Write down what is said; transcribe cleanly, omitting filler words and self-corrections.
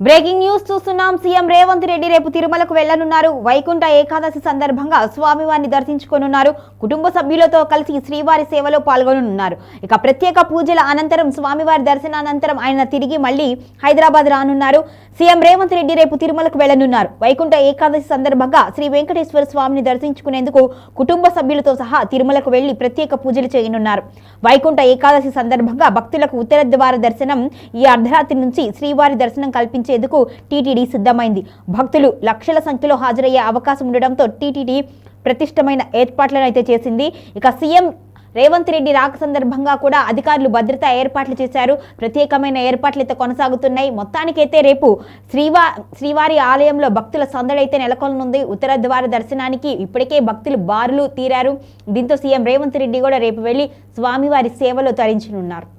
Breaking news చూస్తున్నాం. CM Revanth Reddy రేపు తిరుమలకు వెళ్లనున్నారు. వైకుంఠ ఏకాదశి సందర్భంగా స్వామివారిని దర్శించుకోనున్నారు. కుటుంబ సభ్యులతో కలిసి శ్రీవారి సేవలో పాల్గొననున్నారు. ఇక ప్రత్యేక పూజల అనంతరం స్వామివారి దర్శనానంతరం ఆయన తిరిగి మళ్లీ హైదరాబాద్ రానున్నారు. సీఎం రేవంత్ రెడ్డి రేపు తిరుమలకు వెళ్లనున్నారు. వైకుంఠ ఏకాదశి సందర్భంగా శ్రీ వెంకటేశ్వర స్వామిని దర్శించుకునేందుకు కుటుంబ సభ్యులతో సహా తిరుమలకు వెళ్లి ప్రత్యేక పూజలు చేయనున్నారు. వైకుంఠ ఏకాదశి సందర్భంగా భక్తులకు ఉత్తర ద్వార దర్శనం ఈ అర్ధరాత్రి నుంచి శ్రీవారి దర్శనం కల్పించేందుకు టీటీడీ సిద్ధమైంది. భక్తులు లక్షల సంఖ్యలో హాజరయ్యే అవకాశం ఉండడంతో టీటీడీ ప్రతిష్టమైన ఏర్పాట్లను అయితే చేసింది. ఇక సీఎం రేవంత్ రెడ్డి రాక సందర్భంగా కూడా అధికారులు భద్రతా ఏర్పాట్లు చేశారు. ప్రత్యేకమైన ఏర్పాట్లు అయితే కొనసాగుతున్నాయి. మొత్తానికైతే రేపు శ్రీవారి ఆలయంలో భక్తుల సందడైతే నెలకొననుంది. ఉత్తర ద్వార దర్శనానికి ఇప్పటికే భక్తులు బారులు తీరారు. దీంతో సీఎం రేవంత్ రెడ్డి కూడా రేపు వెళ్లి స్వామివారి సేవలో తరించనున్నారు.